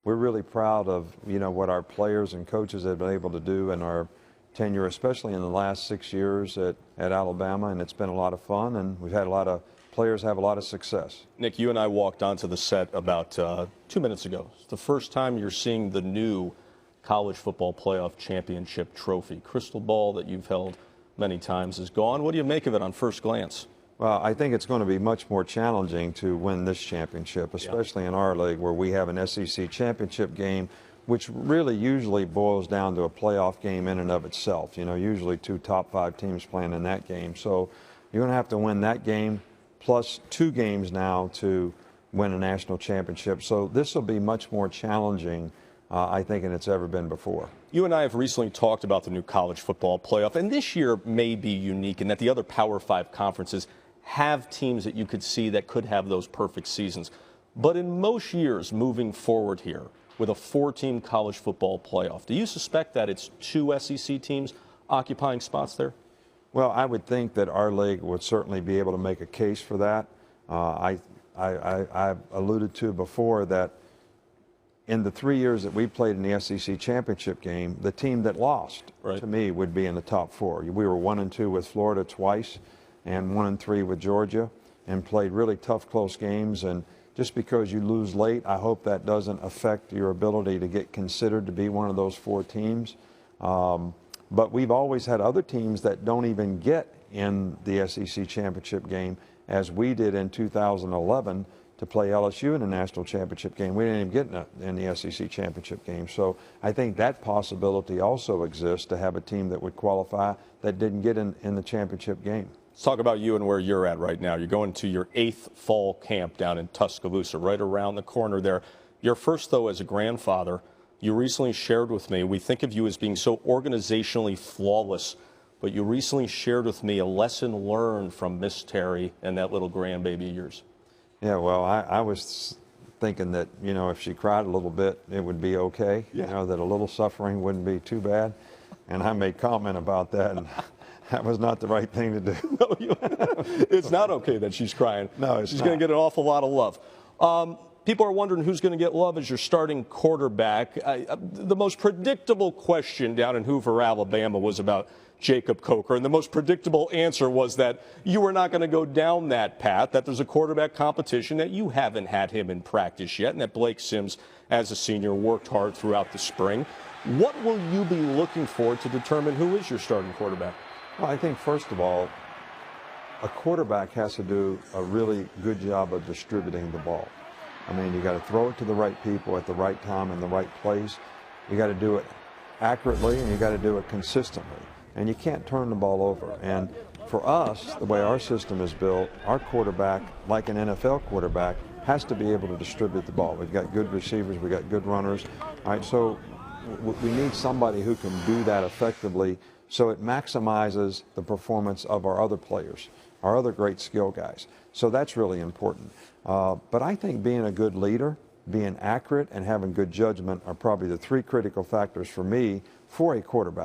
we're really proud of, what our players and coaches have been able to do in our tenure, especially in the last 6 years at Alabama, and it's been a lot of fun, and we've had a lot of players have a lot of success. Nick, you and I walked onto the set about 2 minutes ago. It's the first time you're seeing the new college football playoff championship trophy. Crystal ball that you've held many times is gone. What do you make of it on first glance? Well, I think it's going to be much more challenging to win this championship, especially in our league where we have an SEC championship game, which really usually boils down to a playoff game in and of itself. Usually 2 top 5 teams playing in that game. So you're going to have to win that game plus 2 games now to win a national championship. So this will be much more challenging, I think, than it's ever been before. You and I have recently talked about the new college football playoff, and this year may be unique in that the other Power 5 conferences have teams that you could see that could have those perfect seasons. But in most years moving forward here with a 4-team college football playoff, do you suspect that it's 2 SEC teams occupying spots there? Well, I would think that our league would certainly be able to make a case for that. I've alluded to before that in the 3 years that we played in the SEC championship game, the team that lost, to me, would be in the top 4. We were 1-2 with Florida twice and 1-3 with Georgia, and played really tough, close games. And just because you lose late, I hope that doesn't affect your ability to get considered to be one of those 4 teams. But we've always had other teams that don't even get in the SEC championship game, as we did in 2011 to play LSU in the national championship game. We didn't even get in the SEC championship game. So I think that possibility also exists, to have a team that would qualify that didn't get in the championship game. Let's talk about you and where you're at right now. You're going to your 8th fall camp down in Tuscaloosa, right around the corner there. Your first, though, as a grandfather. You recently shared with me, we think of you as being so organizationally flawless, but you recently shared with me a lesson learned from Miss Terry and that little grandbaby of yours. Yeah, well, I was thinking that, if she cried a little bit, it would be okay. Yeah. That a little suffering wouldn't be too bad. And I made comment about that, and that was not the right thing to do. No, it's not okay that she's crying. No, she's going to get an awful lot of love. People are wondering who's going to get love as your starting quarterback. The most predictable question down in Hoover, Alabama, was about Jacob Coker, and the most predictable answer was that you were not going to go down that path, that there's a quarterback competition, that you haven't had him in practice yet, and that Blake Sims, as a senior, worked hard throughout the spring. What will you be looking for to determine who is your starting quarterback? Well, I think, first of all, a quarterback has to do a really good job of distributing the ball. I mean, you got to throw it to the right people at the right time in the right place. You got to do it accurately, and you got to do it consistently. And you can't turn the ball over. And for us, the way our system is built, our quarterback, like an NFL quarterback, has to be able to distribute the ball. We've got good receivers, we've got good runners. All right, so we need somebody who can do that effectively, so it maximizes the performance of our other players, our other great skill guys. So that's really important. But I think being a good leader, being accurate, and having good judgment are probably the 3 critical factors for me for a quarterback.